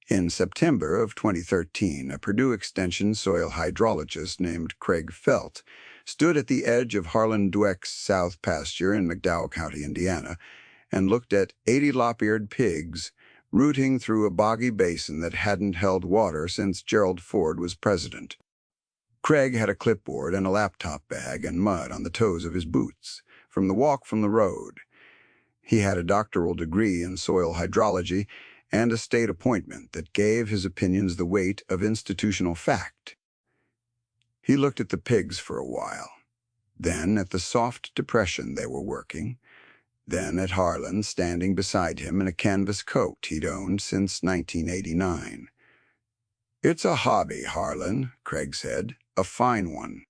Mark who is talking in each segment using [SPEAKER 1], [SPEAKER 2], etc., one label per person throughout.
[SPEAKER 1] In September of 2013, a Purdue Extension soil hydrologist named Craig Felt stood at the edge of Harlan Dweck's south pasture in McDowell County, Indiana, and looked at 80 lop-eared pigs rooting through a boggy basin that hadn't held water since Gerald Ford was president. Craig had a clipboard and a laptop bag and mud on the toes of his boots from the walk from the road. He had a doctoral degree in soil hydrology and a state appointment that gave his opinions the weight of institutional fact. He looked at the pigs for a while, then at the soft depression they were working, then at Harlan standing beside him in a canvas coat he'd owned since 1989. "It's a hobby, Harlan," Craig said, "a fine one."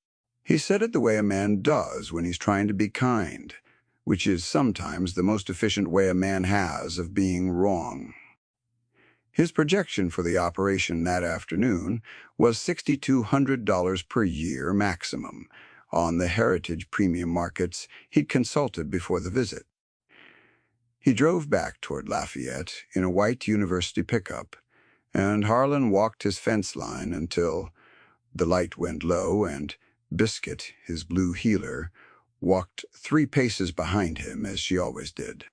[SPEAKER 1] He said it the way a man does when he's trying to be kind, which is sometimes the most efficient way a man has of being wrong. His projection for the operation that afternoon was $6,200 per year maximum on the heritage premium markets he'd consulted before the visit. He drove back toward Lafayette in a white university pickup, and Harlan walked his fence line until the light went low and Biscuit, his blue heeler, walked 3 paces behind him as she always did.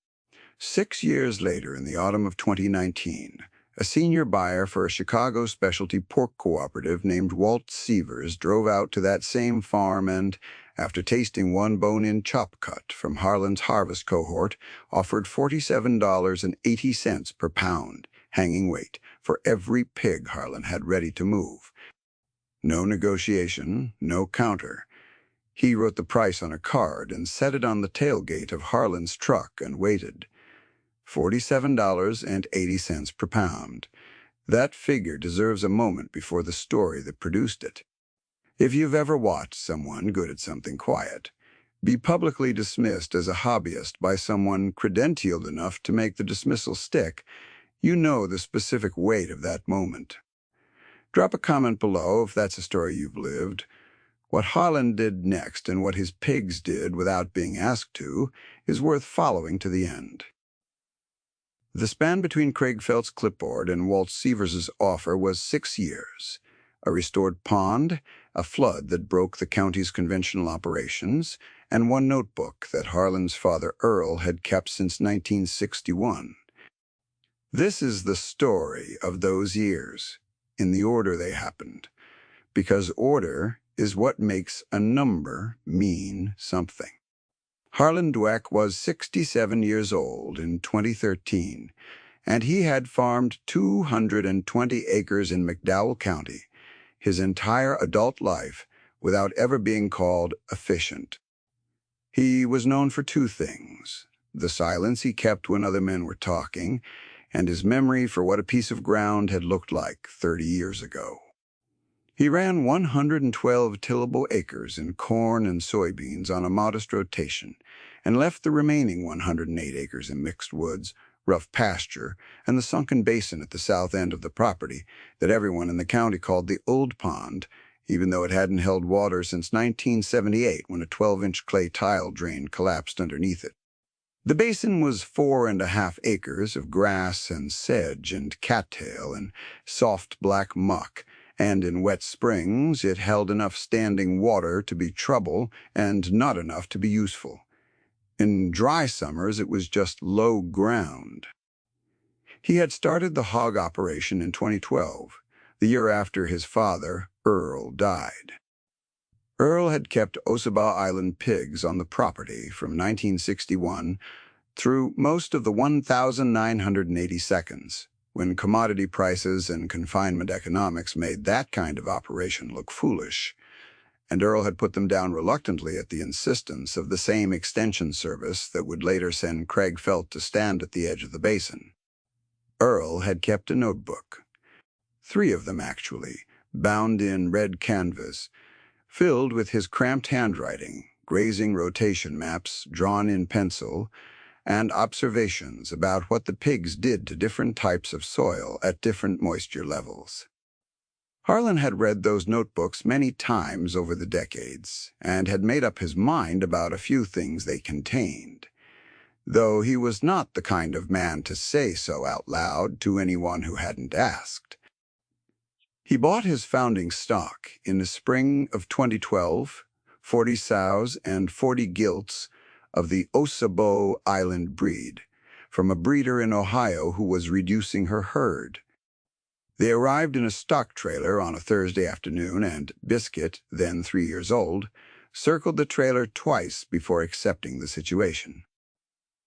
[SPEAKER 1] 6 years later, in the autumn of 2019, a senior buyer for a Chicago specialty pork cooperative named Walt Sievers drove out to that same farm and, after tasting one bone-in chop cut from Harlan's harvest cohort, offered $47.80 per pound, hanging weight, for every pig Harlan had ready to move. No negotiation, no counter. He wrote the price on a card and set it on the tailgate of Harlan's truck and waited. $47.80 per pound. That figure deserves a moment before the story that produced it. If you've ever watched someone good at something quiet be publicly dismissed as a hobbyist by someone credentialed enough to make the dismissal stick, you know the specific weight of that moment. Drop a comment below if that's a story you've lived. What Harlan did next and what his pigs did without being asked to is worth following to the end. The span between Craig Felt's clipboard and Walt Sievers's offer was 6 years. A restored pond, a flood that broke the county's conventional operations, and one notebook that Harlan's father Earl had kept since 1961. This is the story of those years, in the order they happened, because order is what makes a number mean something. Harlan Dweck was 67 years old in 2013, and he had farmed 220 acres in McDowell County his entire adult life without ever being called efficient. He was known for 2 things: the silence he kept when other men were talking, and his memory for what a piece of ground had looked like 30 years ago. He ran 112 tillable acres in corn and soybeans on a modest rotation, and left the remaining 108 acres in mixed woods, rough pasture, and the sunken basin at the south end of the property that everyone in the county called the Old Pond, even though it hadn't held water since 1978 when a 12-inch clay tile drain collapsed underneath it. The basin was 4.5 acres of grass and sedge and cattail and soft black muck, and in wet springs it held enough standing water to be trouble and not enough to be useful. In dry summers it was just low ground. He had started the hog operation in 2012, the year after his father, Earl, died. Earl had kept Ossabaw Island pigs on the property from 1961 through most of the 1,980 seconds, when commodity prices and confinement economics made that kind of operation look foolish, and Earl had put them down reluctantly at the insistence of the same extension service that would later send Craig Felt to stand at the edge of the basin. Earl had kept a notebook, 3 of them actually, bound in red canvas, filled with his cramped handwriting, grazing rotation maps drawn in pencil, and observations about what the pigs did to different types of soil at different moisture levels. Harlan had read those notebooks many times over the decades and had made up his mind about a few things they contained. though he was not the kind of man to say so out loud to anyone who hadn't asked. He bought his founding stock in the spring of 2012, 40 sows and 40 gilts of the Ossabaw Island breed, from a breeder in Ohio who was reducing her herd. They arrived in a stock trailer on a Thursday afternoon, and Biscuit, then 3 years old, circled the trailer twice before accepting the situation.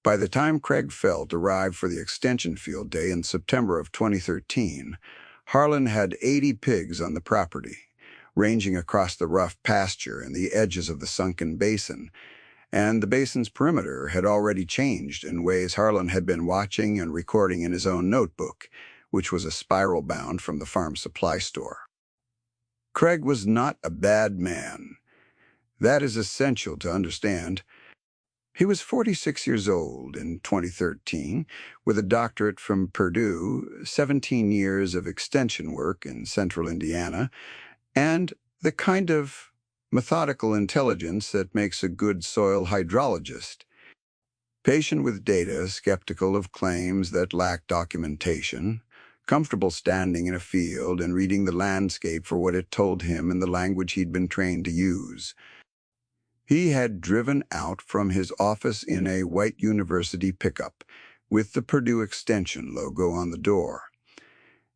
[SPEAKER 1] By the time Craig Felt arrived for the extension field day in September of 2013, Harlan had 80 pigs on the property, ranging across the rough pasture and the edges of the Sunken Basin, and the basin's perimeter had already changed in ways Harlan had been watching and recording in his own notebook, which was a spiral bound from the farm supply store. Craig was not a bad man. That is essential to understand. He was 46 years old in 2013, with a doctorate from Purdue, 17 years of extension work in central Indiana, and the kind of methodical intelligence that makes a good soil hydrologist. Patient with data, skeptical of claims that lack documentation, comfortable standing in a field and reading the landscape for what it told him in the language he'd been trained to use. He had driven out from his office in a white university pickup with the Purdue Extension logo on the door,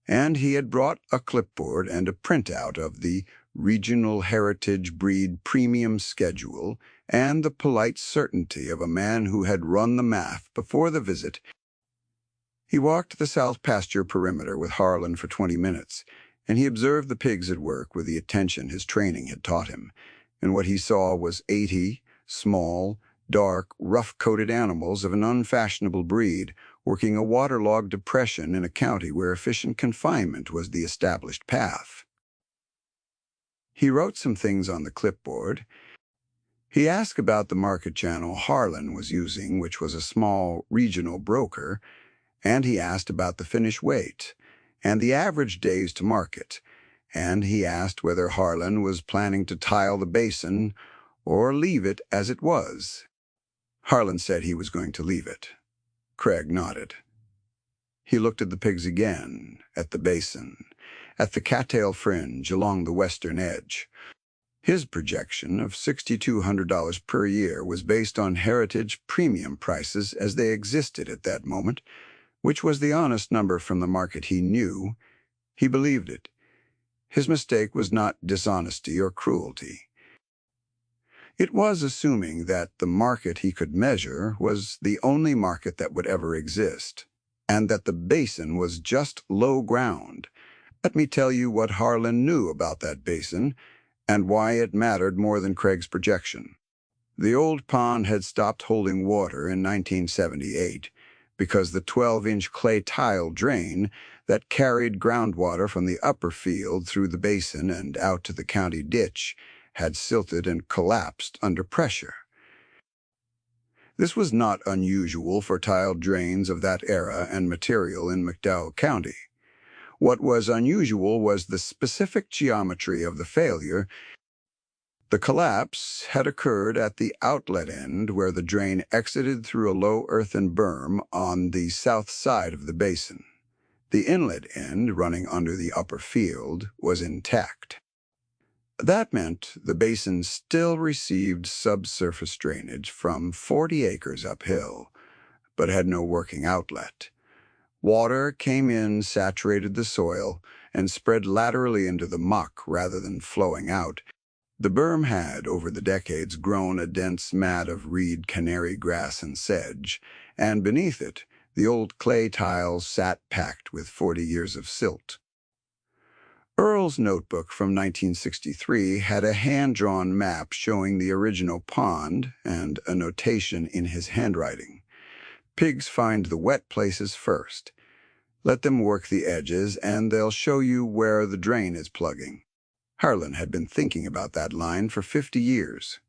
[SPEAKER 1] and he had brought a clipboard and a printout of the Regional Heritage Breed Premium Schedule and the polite certainty of a man who had run the math before the visit. He walked the south pasture perimeter with Harlan for 20 minutes, and he observed the pigs at work with the attention his training had taught him, and what he saw was 80 small, dark, rough-coated animals of an unfashionable breed working a waterlogged depression in a county where efficient confinement was the established path. He wrote some things on the clipboard. He asked about the market channel Harlan was using, which was a small regional broker, and he asked about the finish weight and the average days to market, and he asked whether Harlan was planning to tile the basin or leave it as it was. Harlan said he was going to leave it. Craig nodded. He looked at the pigs again, at the basin, at the cattail fringe along the western edge. His projection of $6,200 per year was based on heritage premium prices as they existed at that moment, which was the honest number from the market he knew. He believed it. His mistake was not dishonesty or cruelty. It was assuming that the market he could measure was the only market that would ever exist, and that the basin was just low ground. Let me tell you what Harlan knew about that basin and why it mattered more than Craig's projection. The old pond had stopped holding water in 1978 because the 12-inch clay tile drain that carried groundwater from the upper field through the basin and out to the county ditch had silted and collapsed under pressure. This was not unusual for tile drains of that era and material in McDowell County. What was unusual was the specific geometry of the failure. The collapse had occurred at the outlet end where the drain exited through a low earthen berm on the south side of the basin. The inlet end, running under the upper field, was intact. That meant the basin still received subsurface drainage from 40 acres uphill, but had no working outlet. Water came in, saturated the soil, and spread laterally into the muck rather than flowing out. The berm had, over the decades, grown a dense mat of reed, canary grass, and sedge, and beneath it, the old clay tiles sat packed with 40 years of silt. Earl's notebook from 1963 had a hand-drawn map showing the original pond and a notation in his handwriting. Pigs find the wet places first. Let them work the edges, and they'll show you where the drain is plugging. Harlan had been thinking about that line for 50 years.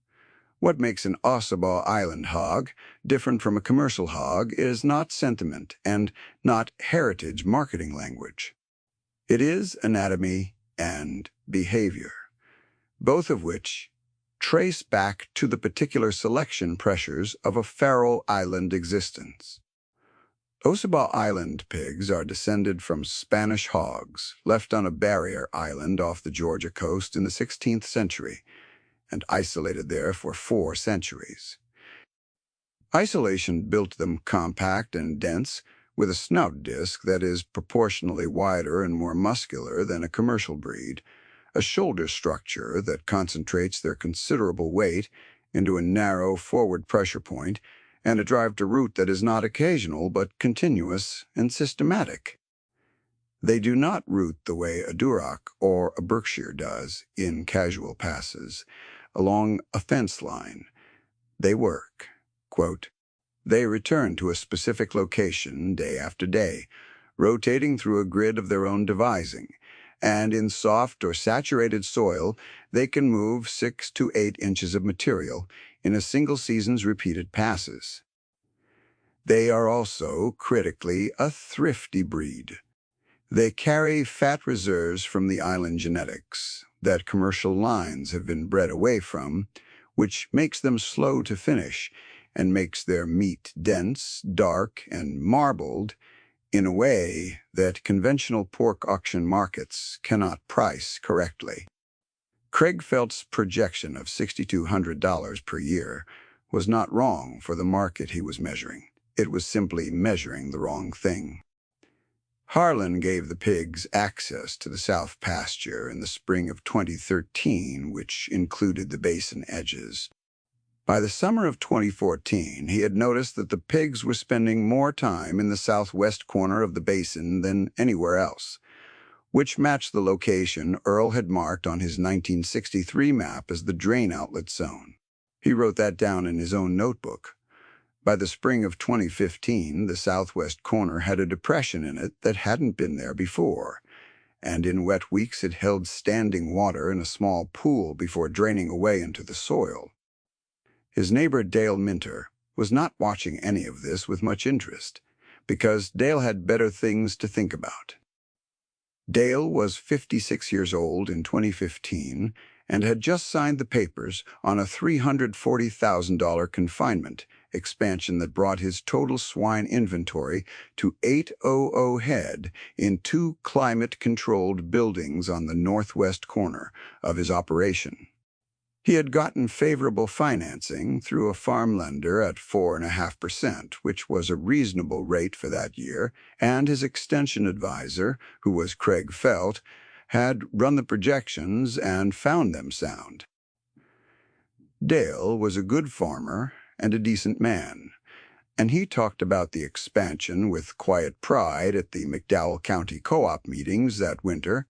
[SPEAKER 1] What makes an Ossabaw Island hog different from a commercial hog is not sentiment and not heritage marketing language. It is anatomy and behavior, both of which trace back to the particular selection pressures of a Faroe Island existence. Ossabaw Island pigs are descended from Spanish hogs left on a barrier island off the Georgia coast in the 16th century and isolated there for 4 centuries. Isolation built them compact and dense, with a snout disc that is proportionally wider and more muscular than a commercial breed, a shoulder structure that concentrates their considerable weight into a narrow forward pressure point, and a drive to root that is not occasional but continuous and systematic. They do not root the way a Duroc or a Berkshire does in casual passes along a fence line. They work. Quote, they return to a specific location day after day, rotating through a grid of their own devising, and in soft or saturated soil, they can move 6 to 8 inches of material in a single season's repeated passes. They are also, critically, a thrifty breed. They carry fat reserves from the island genetics that commercial lines have been bred away from, which makes them slow to finish and makes their meat dense, dark, and marbled in a way that conventional pork auction markets cannot price correctly. Craig Felt's projection of $6,200 per year was not wrong for the market he was measuring. It was simply measuring the wrong thing. Harlan gave the pigs access to the south pasture in the spring of 2013, which included the basin edges. By the summer of 2014, he had noticed that the pigs were spending more time in the southwest corner of the basin than anywhere else, which matched the location Earl had marked on his 1963 map as the drain outlet zone. He wrote that down in his own notebook. By the spring of 2015, the southwest corner had a depression in it that hadn't been there before, and in wet weeks it held standing water in a small pool before draining away into the soil. His neighbor Dale Minter was not watching any of this with much interest, because Dale had better things to think about. Dale was 56 years old in 2015 and had just signed the papers on a $340,000 confinement expansion that brought his total swine inventory to 800 head in 2 climate-controlled buildings on the northwest corner of his operation. He had gotten favorable financing through a farm lender at 4.5%, which was a reasonable rate for that year, and his extension advisor, who was Craig Felt, had run the projections and found them sound. Dale was a good farmer and a decent man, and he talked about the expansion with quiet pride at the McDowell County Co-op meetings that winter.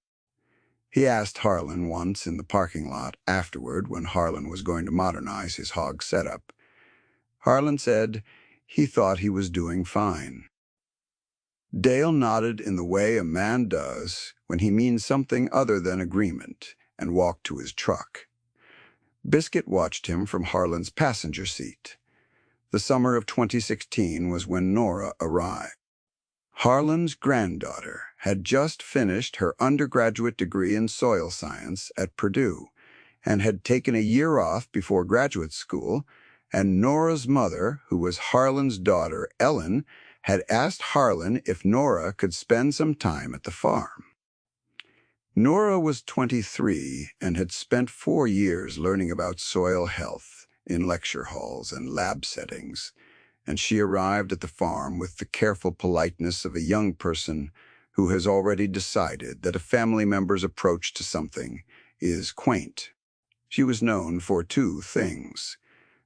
[SPEAKER 1] He asked Harlan once in the parking lot afterward when Harlan was going to modernize his hog setup. Harlan said he thought he was doing fine. Dale nodded in the way a man does when he means something other than agreement and walked to his truck. Biscuit watched him from Harlan's passenger seat. The summer of 2016 was when Nora arrived. Harlan's granddaughter had just finished her undergraduate degree in soil science at Purdue and had taken a year off before graduate school, and Nora's mother, who was Harlan's daughter, Ellen, had asked Harlan if Nora could spend some time at the farm. Nora was 23 and had spent 4 years learning about soil health in lecture halls and lab settings, and she arrived at the farm with the careful politeness of a young person who has already decided that a family member's approach to something is quaint. She was known for 2 things: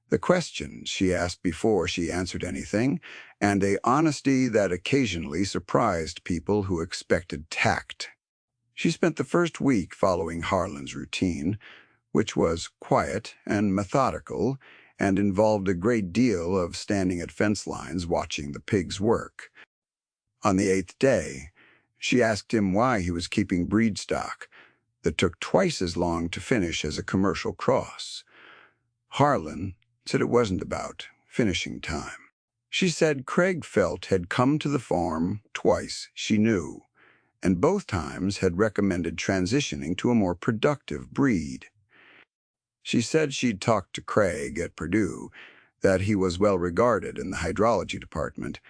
[SPEAKER 1] the questions she asked before she answered anything, and a honesty that occasionally surprised people who expected tact. She spent the first week following Harlan's routine, which was quiet and methodical, and involved a great deal of standing at fence lines watching the pigs work. On the 8th day, she asked him why he was keeping breed stock that took twice as long to finish as a commercial cross. Harlan said it wasn't about finishing time. She said Craig Felt had come to the farm twice, she knew, and both times had recommended transitioning to a more productive breed. She said she'd talked to Craig at Purdue, that he was well regarded in the hydrology department,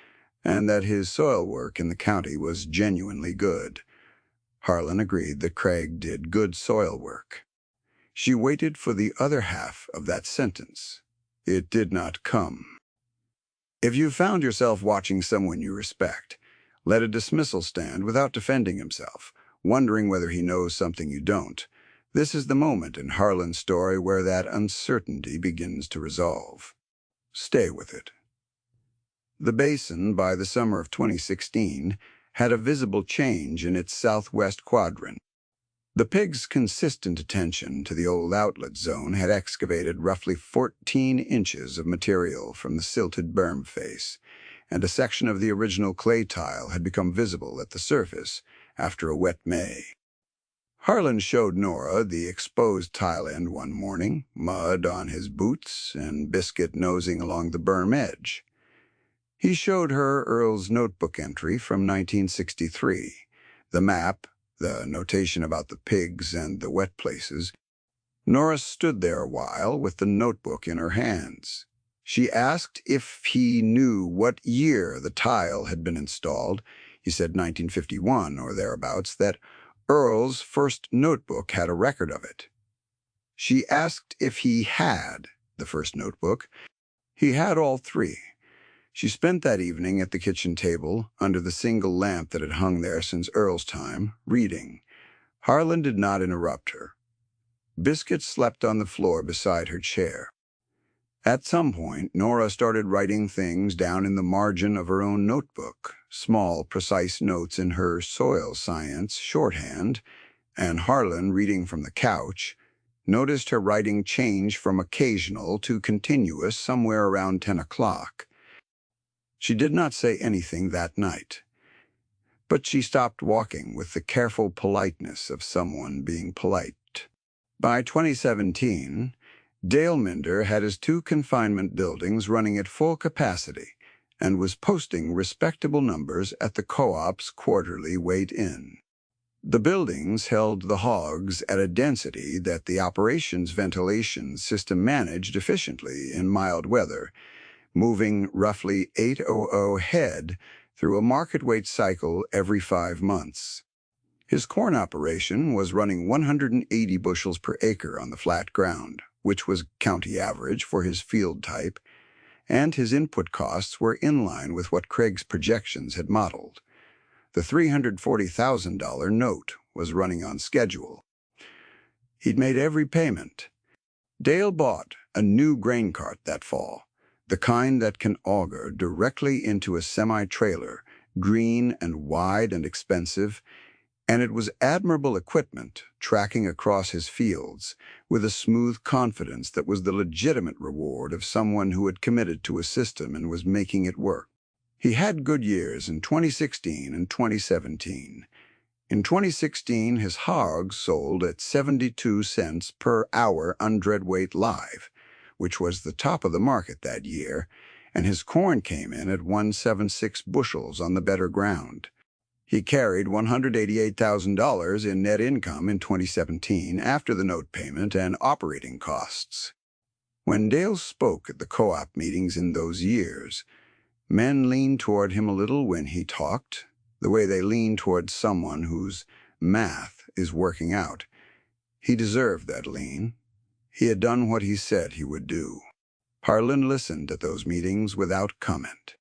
[SPEAKER 1] and that his soil work in the county was genuinely good. Harlan agreed that Craig did good soil work. She waited for the other half of that sentence. It did not come. If you found yourself watching someone you respect, let a dismissal stand without defending himself, wondering whether he knows something you don't. This is the moment in Harlan's story where that uncertainty begins to resolve. Stay with it. The basin, by the summer of 2016, had a visible change in its southwest quadrant. The pig's consistent attention to the old outlet zone had excavated roughly 14 inches of material from the silted berm face, and a section of the original clay tile had become visible at the surface after a wet May. Harlan showed Nora the exposed tile end one morning, mud on his boots and Biscuit nosing along the berm edge. He showed her Earl's notebook entry from 1963, the map, the notation about the pigs and the wet places. Nora stood there a while with the notebook in her hands. She asked if he knew what year the tile had been installed. He said 1951 or thereabouts, that Earl's first notebook had a record of it. She asked if he had the first notebook. He had all three. She spent that evening at the kitchen table, under the single lamp that had hung there since Earl's time, reading. Harlan did not interrupt her. Biscuit slept on the floor beside her chair. At some point, Nora started writing things down in the margin of her own notebook, small, precise notes in her soil science shorthand, and Harlan, reading from the couch, noticed her writing change from occasional to continuous somewhere around 10 o'clock. She did not say anything that night, but she stopped walking with the careful politeness of someone being polite. By 2017, Dale Minder had his 2 confinement buildings running at full capacity and was posting respectable numbers at the co-op's quarterly weight-in. The buildings held the hogs at a density that the operations ventilation system managed efficiently in mild weather, moving roughly 800 head through a market weight cycle every 5 months. His corn operation was running 180 bushels per acre on the flat ground, which was county average for his field type, and his input costs were in line with what Craig's projections had modeled. The $340,000 note was running on schedule. He'd made every payment. Dale bought a new grain cart that fall, the kind that can auger directly into a semi-trailer, green and wide and expensive, and it was admirable equipment tracking across his fields with a smooth confidence that was the legitimate reward of someone who had committed to a system and was making it work. He had good years in 2016 and 2017. In 2016, his hogs sold at 72 cents per hour undredweight live, which was the top of the market that year, and his corn came in at 176 bushels on the better ground. He carried $188,000 in net income in 2017 after the note payment and operating costs. When Dale spoke at the co-op meetings in those years, men leaned toward him a little when he talked, the way they lean toward someone whose math is working out. He deserved that lean. He had done what he said he would do. Harlan listened at those meetings without comment.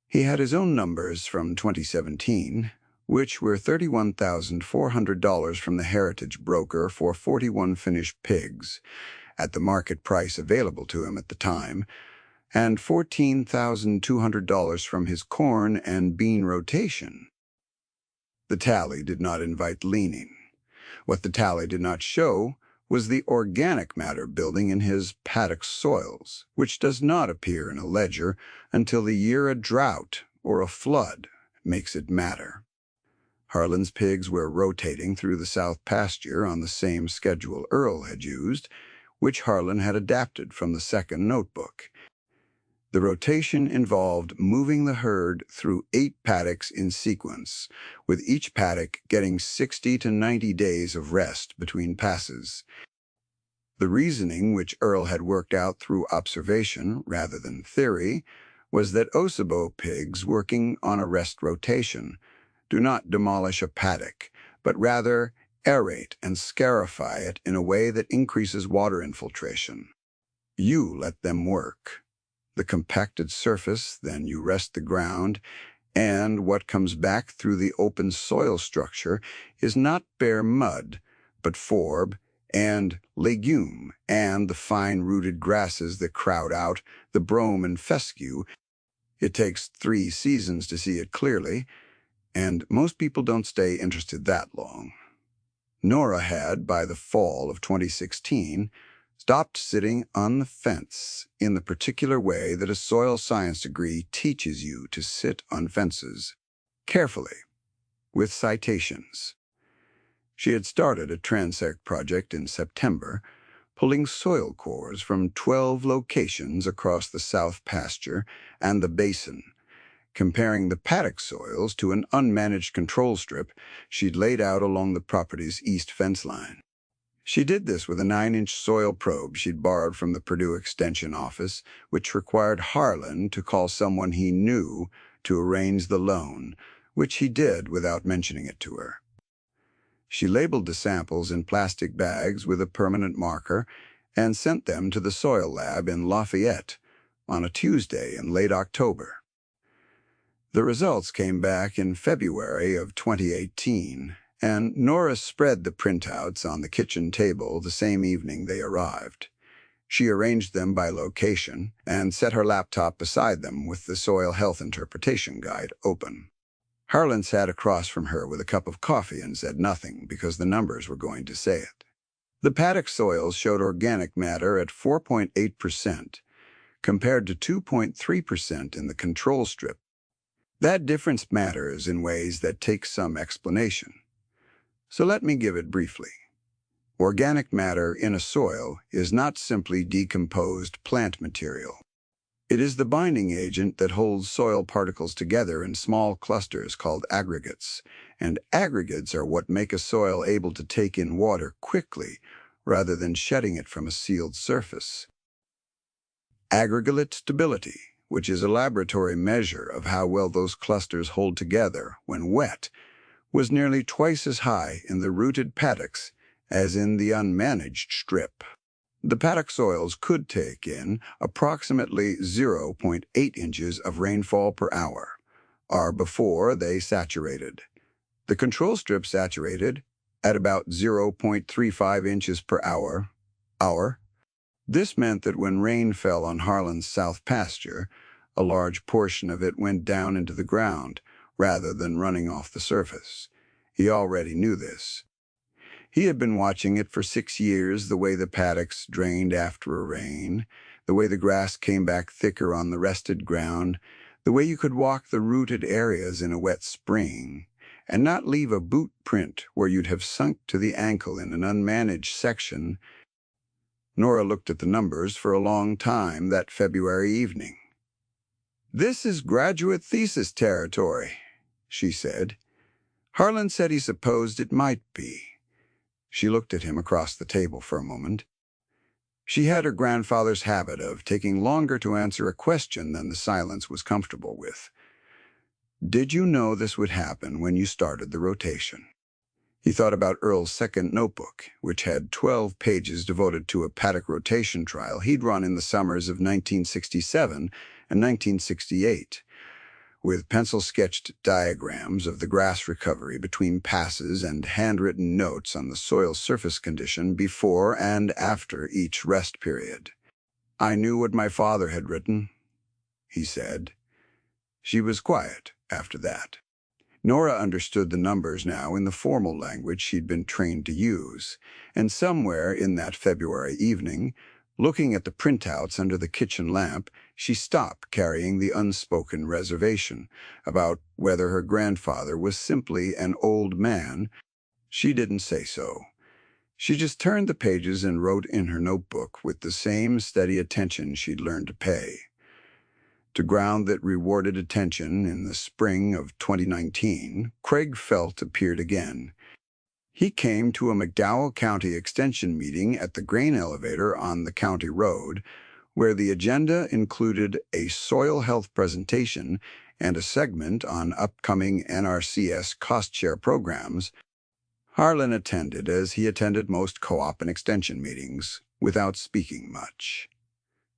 [SPEAKER 1] He had his own numbers from 2017, which were $31,400 from the heritage broker for 41 finished pigs, at the market price available to him at the time, and $14,200 from his corn and bean rotation. The tally did not invite leaning. What the tally did not show was the organic matter building in his paddock soils, which does not appear in a ledger until the year a drought or a flood makes it matter. Harlan's pigs were rotating through the south pasture on the same schedule Earl had used, which Harlan had adapted from the second notebook. The rotation involved moving the herd through 8 paddocks in sequence, with each paddock getting 60 to 90 days of rest between passes. The reasoning, which Earl had worked out through observation rather than theory, was that Osabo pigs working on a rest rotation do not demolish a paddock, but rather aerate and scarify it in a way that increases water infiltration. You let them work. The compacted surface, then you rest the ground, and what comes back through the open soil structure is not bare mud, but forb and legume and the fine-rooted grasses that crowd out the brome and fescue. It takes 3 seasons to see it clearly, and most people don't stay interested that long. Nora had, by the fall of 2016, stopped sitting on the fence in the particular way that a soil science degree teaches you to sit on fences, carefully, with citations. She had started a transect project in September, pulling soil cores from 12 locations across the South Pasture and the Basin, comparing the paddock soils to an unmanaged control strip she'd laid out along the property's east fence line. She did this with a 9-inch soil probe she'd borrowed from the Purdue Extension office, which required Harlan to call someone he knew to arrange the loan, which he did without mentioning it to her. She labeled the samples in plastic bags with a permanent marker and sent them to the soil lab in Lafayette on a Tuesday in late October. The results came back in February of 2018, and Nora spread the printouts on the kitchen table the same evening they arrived. She arranged them by location and set her laptop beside them with the Soil Health Interpretation Guide open. Harlan sat across from her with a cup of coffee and said nothing because the numbers were going to say it. The paddock soils showed organic matter at 4.8%, compared to 2.3% in the control strip. That difference matters in ways that take some explanation. So let me give it briefly. Organic matter in a soil is not simply decomposed plant material. It is the binding agent that holds soil particles together in small clusters called aggregates, and aggregates are what make a soil able to take in water quickly rather than shedding it from a sealed surface. Aggregate stability, which is a laboratory measure of how well those clusters hold together when wet, was nearly twice as high in the rooted paddocks as in the unmanaged strip. The paddock soils could take in approximately 0.8 inches of rainfall per hour, or before they saturated. The control strip saturated at about 0.35 inches per hour. This meant that when rain fell on Harlan's south pasture, a large portion of it went down into the ground rather than running off the surface. He already knew this. He had been watching it for 6 years, the way the paddocks drained after a rain, the way the grass came back thicker on the rested ground, the way you could walk the rooted areas in a wet spring, and not leave a boot print where you'd have sunk to the ankle in an unmanaged section. Nora looked at the numbers for a long time that February evening. "This is graduate thesis territory," she said. Harlan said he supposed it might be. She looked at him across the table for a moment. She had her grandfather's habit of taking longer to answer a question than the silence was comfortable with. "Did you know this would happen when you started the rotation?" He thought about Earl's second notebook, which had 12 pages devoted to a paddock rotation trial he'd run in the summers of 1967 and 1968. With pencil-sketched diagrams of the grass recovery between passes and handwritten notes on the soil surface condition before and after each rest period. "I knew what my father had written," he said. She was quiet after that. Nora understood the numbers now in the formal language she'd been trained to use, and somewhere in that February evening, looking at the printouts under the kitchen lamp, she stopped carrying the unspoken reservation about whether her grandfather was simply an old man. She didn't say so. She just turned the pages and wrote in her notebook with the same steady attention she'd learned to pay. To ground that rewarded attention in the spring of 2019, Craig Felt appeared again. He came to a McDowell County Extension meeting at the grain elevator on the county road, where the agenda included a soil health presentation and a segment on upcoming NRCS cost-share programs. Harlan attended, as he attended most co-op and extension meetings, without speaking much.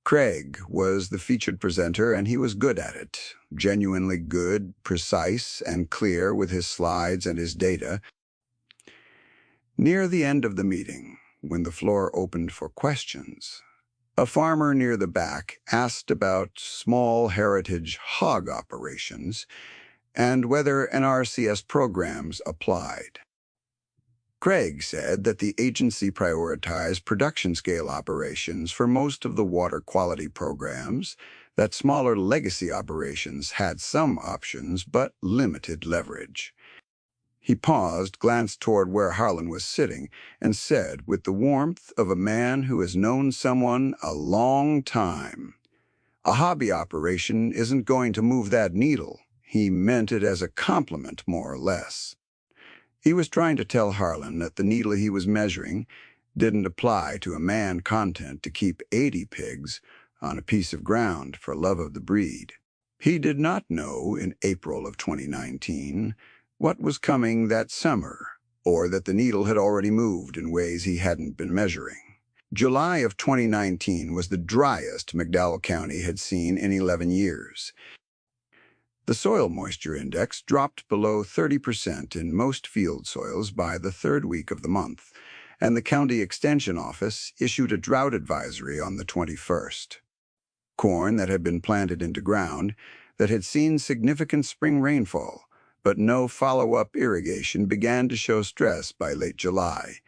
[SPEAKER 1] Craig was the featured presenter, and he was good at it, genuinely good, precise, and clear with his slides and his data. Near the end of the meeting, when the floor opened for questions, a farmer near the back asked about small heritage hog operations and whether NRCS programs applied. Craig said that the agency prioritized production-scale operations for most of the water quality programs, that smaller legacy operations had some options but limited leverage. He paused, glanced toward where Harlan was sitting, and said, with the warmth of a man who has known someone a long time, "A hobby operation isn't going to move that needle." He meant it as a compliment, more or less. He was trying to tell Harlan that the needle he was measuring didn't apply to a man content to keep 80 pigs on a piece of ground for love of the breed. He did not know in April of 2019 what was coming that summer, or that the needle had already moved in ways he hadn't been measuring. July of 2019 was the driest McDowell County had seen in 11 years. The soil moisture index dropped below 30% in most field soils by the third week of the month, and the county extension office issued a drought advisory on the 21st. Corn that had been planted into ground, that had seen significant spring rainfall, but no follow-up irrigation, began to show stress by late July,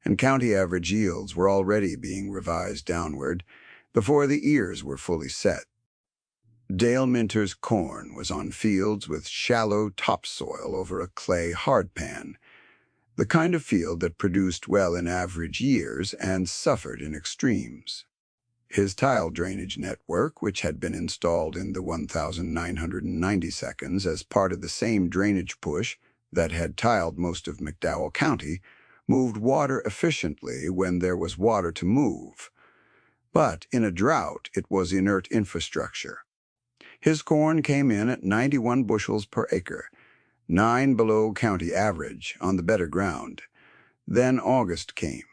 [SPEAKER 1] and county average yields were already being revised downward before the ears were fully set. Dale Minter's corn was on fields with shallow topsoil over a clay hardpan, the kind of field that produced well in average years and suffered in extremes. His tile drainage network, which had been installed in the 1,990 seconds as part of the same drainage push that had tiled most of McDowell County, moved water efficiently when there was water to move. But in a drought, it was inert infrastructure. His corn came in at 91 bushels per acre, 9 below county average on the better ground. Then August came.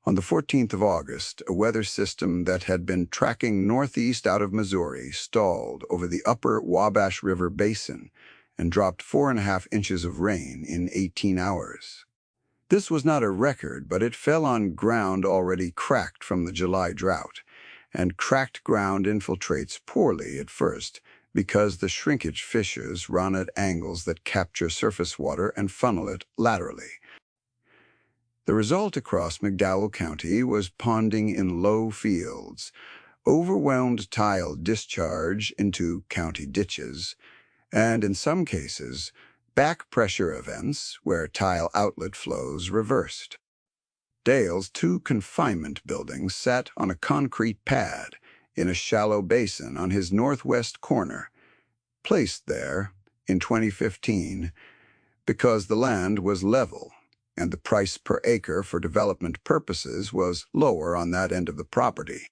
[SPEAKER 1] On the 14th of August, a weather system that had been tracking northeast out of Missouri stalled over the upper Wabash River Basin and dropped 4.5 inches of rain in 18 hours. This was not a record, but it fell on ground already cracked from the July drought, and cracked ground infiltrates poorly at first because the shrinkage fissures run at angles that capture surface water and funnel it laterally. The result across McDowell County was ponding in low fields, overwhelmed tile discharge into county ditches, and in some cases, back pressure events where tile outlet flows reversed. Dale's 2 confinement buildings sat on a concrete pad in a shallow basin on his northwest corner, placed there in 2015 because the land was level and the price per acre for development purposes was lower on that end of the property.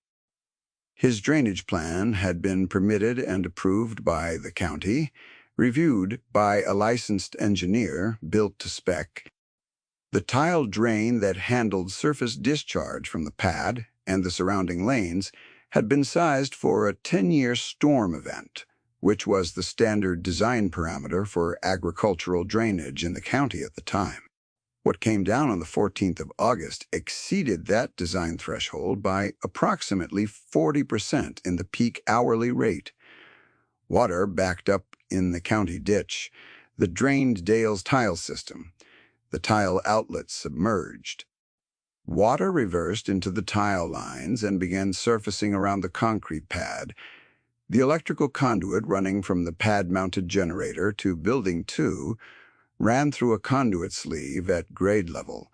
[SPEAKER 1] His drainage plan had been permitted and approved by the county, reviewed by a licensed engineer, built to spec. The tile drain that handled surface discharge from the pad and the surrounding lanes had been sized for a 10-year storm event, which was the standard design parameter for agricultural drainage in the county at the time. What came down on the 14th of August exceeded that design threshold by approximately 40% in the peak hourly rate. Water backed up in the county ditch that drained Dale's tile system. The tile outlets submerged. Water reversed into the tile lines and began surfacing around the concrete pad. The electrical conduit running from the pad-mounted generator to Building 2 ran through a conduit sleeve at grade level,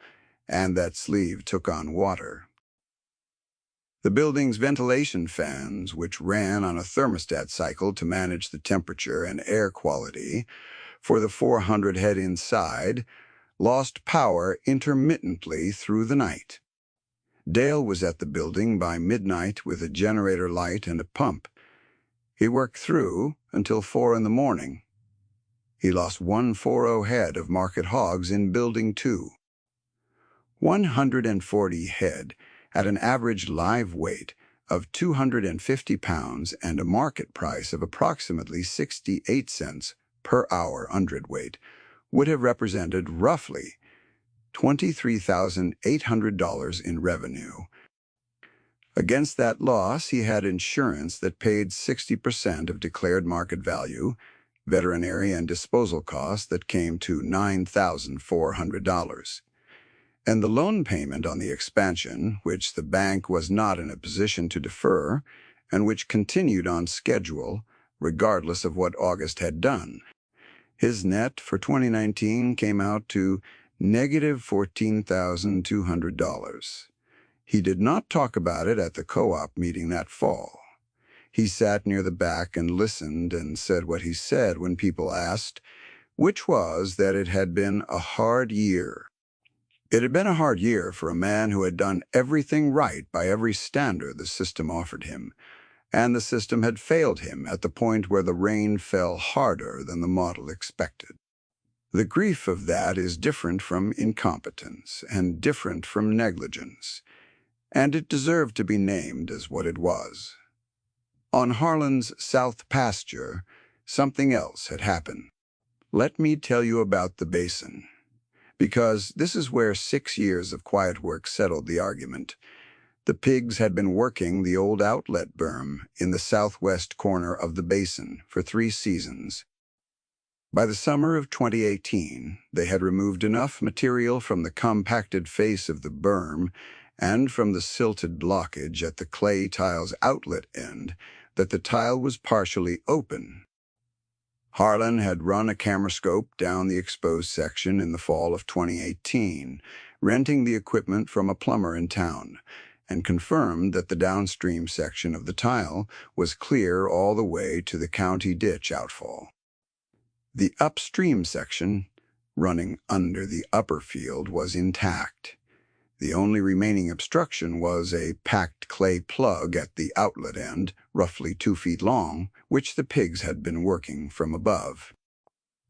[SPEAKER 1] and that sleeve took on water. The building's ventilation fans, which ran on a thermostat cycle to manage the temperature and air quality for the 400 head inside, lost power intermittently through the night. Dale was at the building by midnight with a generator light and a pump. He worked through until 4 in the morning. He lost 140 head of market hogs in Building 2. 140 head at an average live weight of 250 pounds and a market price of approximately 68 cents per hour hundredweight would have represented roughly $23,800 in revenue. Against that loss, he had insurance that paid 60% of declared market value, veterinary and disposal costs that came to $9,400, and the loan payment on the expansion, which the bank was not in a position to defer, and which continued on schedule, regardless of what August had done. His net for 2019 came out to negative $14,200. He did not talk about it at the co-op meeting that fall. He sat near the back and listened and said what he said when people asked, which was that it had been a hard year. It had been a hard year for a man who had done everything right by every standard the system offered him, and the system had failed him at the point where the rain fell harder than the model expected. The grief of that is different from incompetence and different from negligence, and it deserved to be named as what it was. On Harlan's South Pasture, something else had happened. Let me tell you about the basin, because this is where 6 years of quiet work settled the argument. The pigs had been working the old outlet berm in the southwest corner of the basin for 3 seasons. By the summer of 2018, they had removed enough material from the compacted face of the berm and from the silted blockage at the clay tile's outlet end that the tile was partially open. Harlan had run a camera scope down the exposed section in the fall of 2018, renting the equipment from a plumber in town, and confirmed that the downstream section of the tile was clear all the way to the county ditch outfall. The upstream section, running under the upper field, was intact. The only remaining obstruction was a packed clay plug at the outlet end, roughly 2 feet long, which the pigs had been working from above.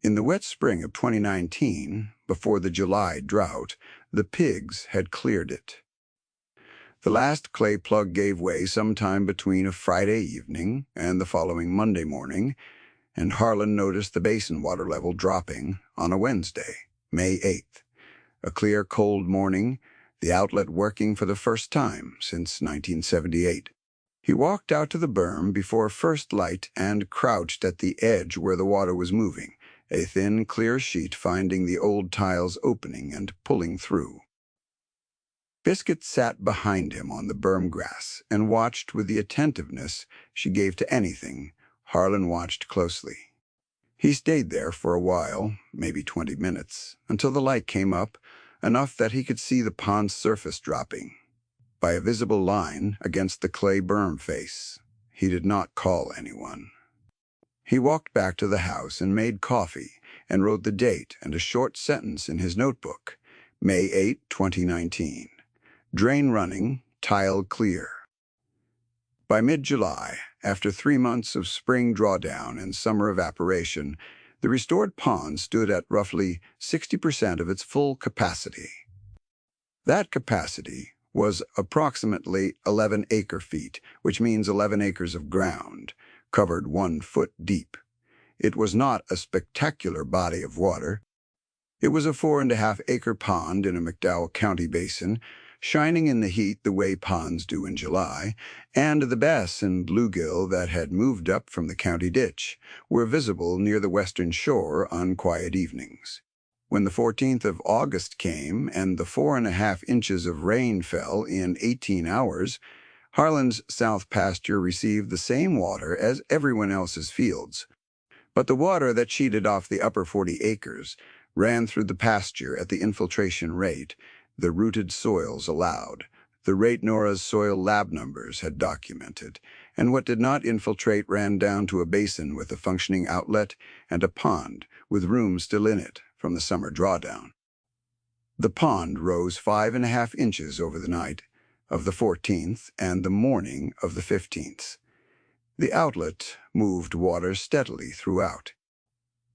[SPEAKER 1] In the wet spring of 2019, before the July drought, the pigs had cleared it. The last clay plug gave way sometime between a Friday evening and the following Monday morning, and Harlan noticed the basin water level dropping on a Wednesday, May 8th. A clear, cold morning, the outlet working for the first time since 1978. He walked out to the berm before first light and crouched at the edge where the water was moving, a thin, clear sheet finding the old tile's opening and pulling through. Biscuit sat behind him on the berm grass and watched with the attentiveness she gave to anything. Harlan watched closely. He stayed there for a while, maybe 20 minutes, until the light came up, enough that he could see the pond's surface dropping by a visible line against the clay berm face. He did not call anyone. He walked back to the house and made coffee and wrote the date and a short sentence in his notebook, May 8, 2019. Drain running, tile clear. By mid-July, after 3 months of spring drawdown and summer evaporation, the restored pond stood at roughly 60% of its full capacity. That capacity was approximately 11 acre-feet, which means 11 acres of ground, covered 1 foot deep. It was not a spectacular body of water. It was a 4.5 acre pond in a McDowell County basin, shining in the heat the way ponds do in July, and the bass and bluegill that had moved up from the county ditch were visible near the western shore on quiet evenings. When the 14th of August came and the 4.5 inches of rain fell in 18 hours, Harlan's South Pasture received the same water as everyone else's fields. But the water that sheeted off the upper 40 acres ran through the pasture at the infiltration rate the rooted soils allowed, the rate NORA's soil lab numbers had documented, and what did not infiltrate ran down to a basin with a functioning outlet and a pond with room still in it from the summer drawdown. The pond rose 5.5 inches over the night of the 14th and the morning of the 15th. The outlet moved water steadily throughout.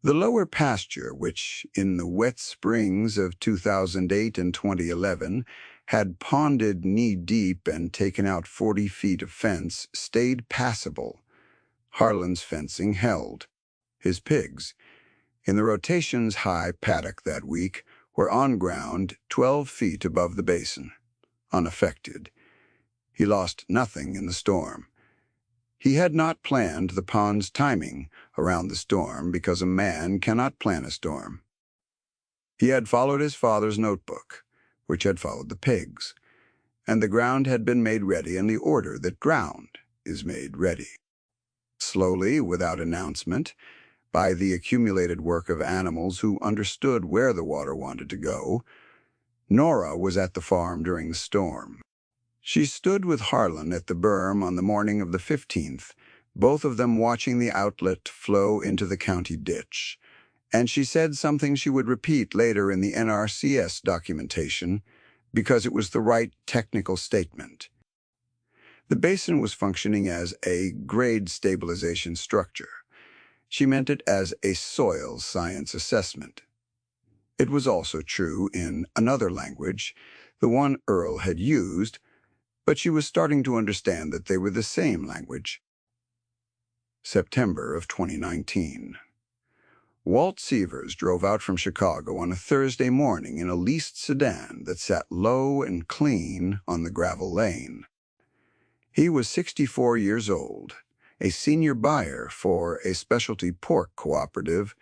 [SPEAKER 1] The lower pasture, which in the wet springs of 2008 and 2011 had ponded knee-deep and taken out 40 feet of fence, stayed passable. Harlan's fencing held. His pigs, in the rotation's high paddock that week, were on ground 12 feet above the basin, unaffected. He lost nothing in the storm. He had not planned the pond's timing around the storm because a man cannot plan a storm. He had followed his father's notebook, which had followed the pigs, and the ground had been made ready in the order that ground is made ready. Slowly, without announcement, by the accumulated work of animals who understood where the water wanted to go, Nora was at the farm during the storm. She stood with Harlan at the berm on the morning of the 15th, both of them watching the outlet flow into the county ditch, and she said something she would repeat later in the NRCS documentation because it was the right technical statement. The basin was functioning as a grade stabilization structure. She meant it as a soil science assessment. It was also true in another language, the one Earl had used, but she was starting to understand that they were the same language. September of 2019. Walt Severs drove out from Chicago on a Thursday morning in a leased sedan that sat low and clean on the gravel lane. He was 64 years old, a senior buyer for a specialty pork cooperative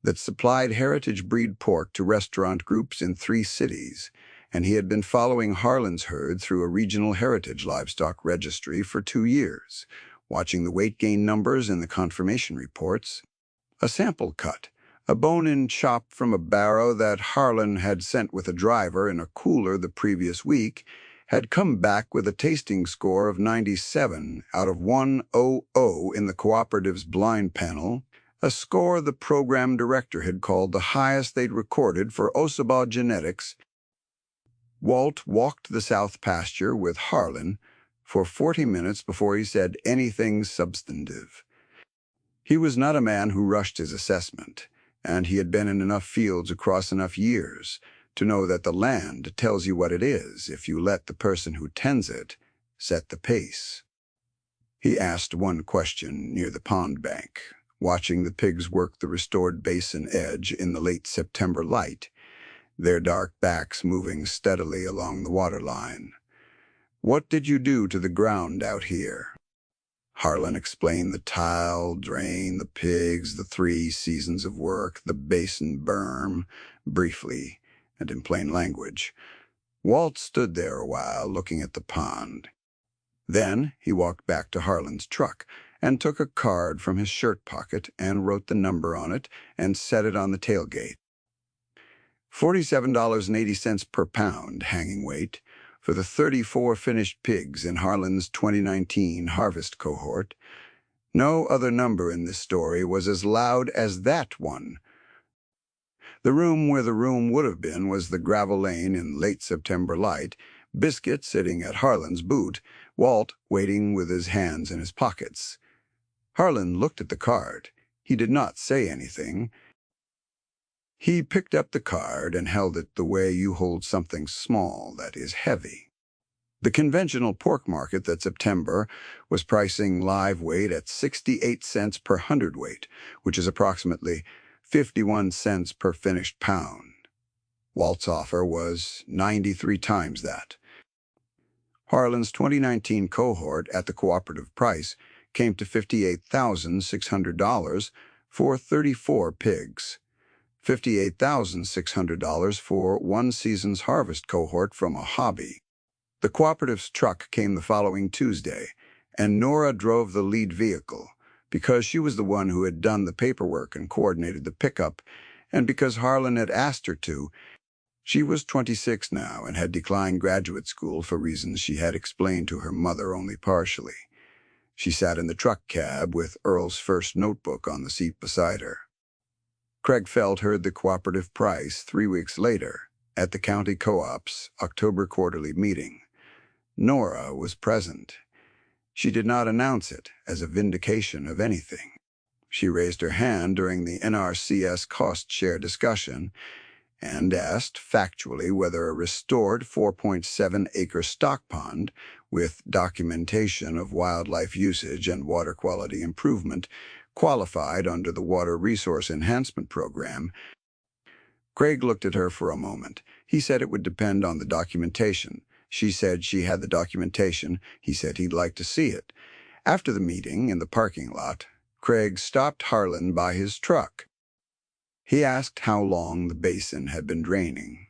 [SPEAKER 1] that supplied heritage breed pork to restaurant groups in 3 cities, and he had been following Harlan's herd through a regional heritage livestock registry for 2 years, watching the weight gain numbers in the confirmation reports. A sample cut, a bone-in chop from a barrow that Harlan had sent with a driver in a cooler the previous week, had come back with a tasting score of 97 out of 100 in the cooperative's blind panel, a score the program director had called the highest they'd recorded for Ossabaw genetics. Walt walked the south pasture with Harlan for 40 minutes before he said anything substantive. He was not a man who rushed his assessment, and he had been in enough fields across enough years to know that the land tells you what it is if you let the person who tends it set the pace. He asked one question near the pond bank, watching the pigs work the restored basin edge in the late September light, their dark backs moving steadily along the waterline. "What did you do to the ground out here?" Harlan explained the tile, drain, the pigs, the 3 seasons of work, the basin berm, briefly and in plain language. Walt stood there a while looking at the pond. Then he walked back to Harlan's truck and took a card from his shirt pocket and wrote the number on it and set it on the tailgate. $47.80 per pound hanging weight for the 34 finished pigs in Harlan's 2019 harvest cohort. No other number in this story was as loud as that one. The room where the room would have been was the gravel lane in late September light, Biscuit sitting at Harlan's boot, Walt waiting with his hands in his pockets. Harlan looked at the card. He did not say anything. He picked up the card and held it the way you hold something small that is heavy. The conventional pork market that September was pricing live weight at 68 cents per hundredweight, which is approximately 51 cents per finished pound. Walt's offer was 93 times that. Harlan's 2019 cohort at the cooperative price came to $58,600 for 34 pigs. $58,600 for one season's harvest cohort from a hobby. The cooperative's truck came the following Tuesday, and Nora drove the lead vehicle because she was the one who had done the paperwork and coordinated the pickup, and because Harlan had asked her to. She was 26 now and had declined graduate school for reasons she had explained to her mother only partially. She sat in the truck cab with Earl's first notebook on the seat beside her. Craig Felt heard the cooperative price 3 weeks later, at the county co-op's October quarterly meeting. Nora was present. She did not announce it as a vindication of anything. She raised her hand during the NRCS cost-share discussion and asked factually whether a restored 4.7-acre stock pond with documentation of wildlife usage and water quality improvement qualified under the Water Resource Enhancement Program. Craig looked at her for a moment. He said it would depend on the documentation. She said she had the documentation. He said he'd like to see it. After the meeting, in the parking lot, Craig stopped Harlan by his truck. He asked how long the basin had been draining.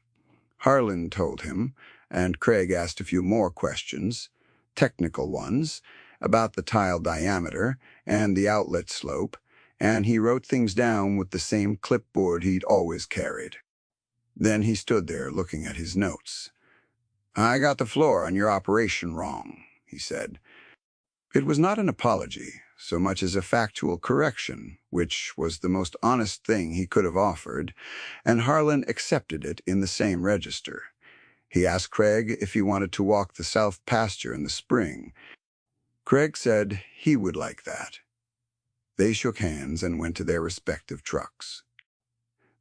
[SPEAKER 1] Harlan told him, and Craig asked a few more questions, technical ones, about the tile diameter and the outlet slope, and he wrote things down with the same clipboard he'd always carried. Then he stood there looking at his notes. "I got the floor on your operation wrong," he said. It was not an apology, so much as a factual correction, which was the most honest thing he could have offered, and Harlan accepted it in the same register. He asked Craig if he wanted to walk the south pasture in the spring. Craig said he would like that. They shook hands and went to their respective trucks.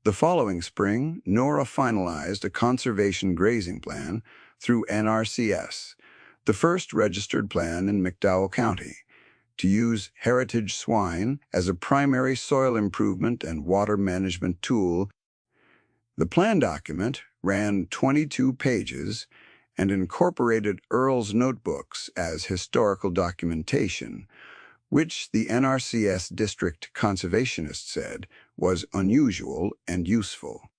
[SPEAKER 1] The following spring, Nora finalized a conservation grazing plan through NRCS, the first registered plan in McDowell County, to use heritage swine as a primary soil improvement and water management tool. The plan document ran 22 pages and incorporated Earl's notebooks as historical documentation, which the NRCS district conservationist said was unusual and useful.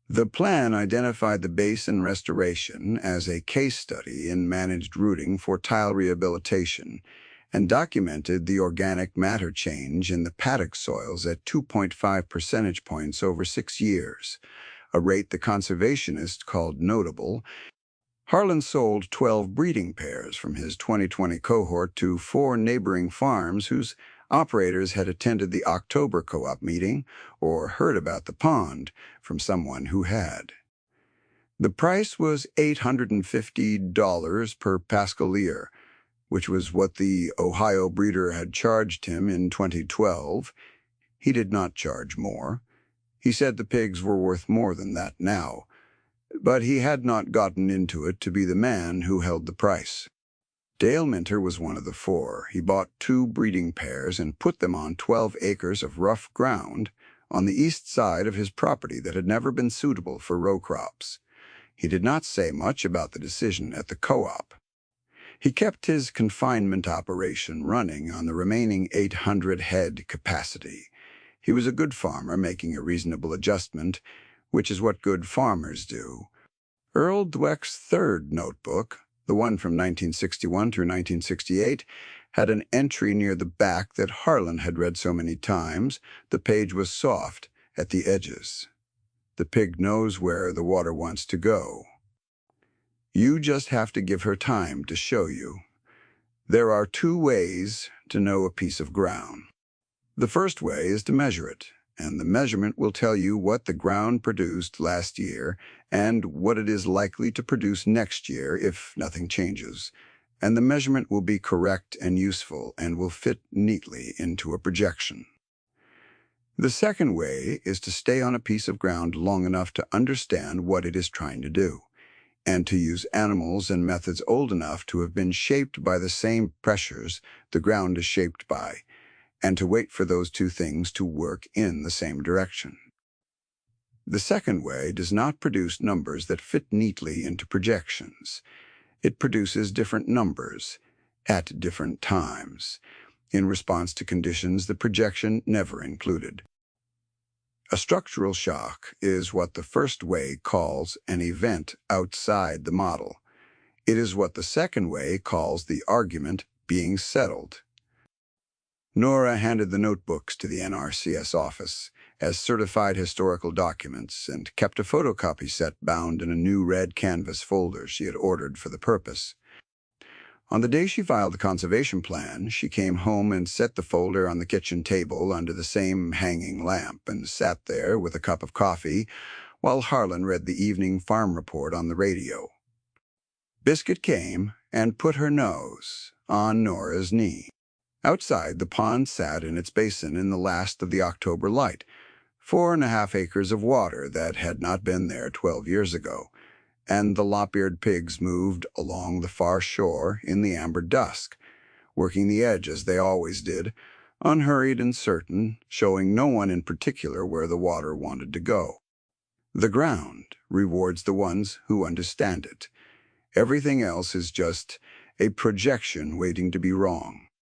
[SPEAKER 1] The plan identified the basin restoration as a case study in managed rooting for tile rehabilitation and documented the organic matter change in the paddock soils at 2.5 percentage points over 6 years, a rate the conservationist called notable. Harlan sold 12 breeding pairs from his 2020 cohort to 4 neighboring farms whose operators had attended the October co-op meeting or heard about the pond from someone who had. The price was $850 per pascalier, which was what the Ohio breeder had charged him in 2012. He did not charge more. He said the pigs were worth more than that now, but he had not gotten into it to be the man who held the price. Dale Minter was one of the 4. He bought 2 breeding pairs and put them on 12 acres of rough ground on the east side of his property that had never been suitable for row crops. He did not say much about the decision at the co-op. He kept his confinement operation running on the remaining 800 head capacity. He was a good farmer making a reasonable adjustment, which is what good farmers do. Earl Dweck's third notebook, the one from 1961 through 1968, had an entry near the back that Harlan had read so many times. The page was soft at the edges. The pig knows where the water wants to go. You just have to give her time to show you. There are 2 ways to know a piece of ground. The first way is to measure it, and the measurement will tell you what the ground produced last year and what it is likely to produce next year if nothing changes. And the measurement will be correct and useful and will fit neatly into a projection. The second way is to stay on a piece of ground long enough to understand what it is trying to do, and to use animals and methods old enough to have been shaped by the same pressures the ground is shaped by, and to wait for those 2 things to work in the same direction. The second way does not produce numbers that fit neatly into projections. It produces different numbers at different times, in response to conditions the projection never included. A structural shock is what the first way calls an event outside the model. It is what the second way calls the argument being settled. Nora handed the notebooks to the NRCS office as certified historical documents and kept a photocopy set bound in a new red canvas folder she had ordered for the purpose. On the day she filed the conservation plan, she came home and set the folder on the kitchen table under the same hanging lamp and sat there with a cup of coffee while Harlan read the evening farm report on the radio. Biscuit came and put her nose on Nora's knee. Outside, the pond sat in its basin in the last of the October light, 4.5 acres of water that had not been there 12 years ago, and the lop-eared pigs moved along the far shore in the amber dusk, working the edge as they always did, unhurried and certain, showing no one in particular where the water wanted to go. The ground rewards the ones who understand it. Everything else is just a projection waiting to be wrong.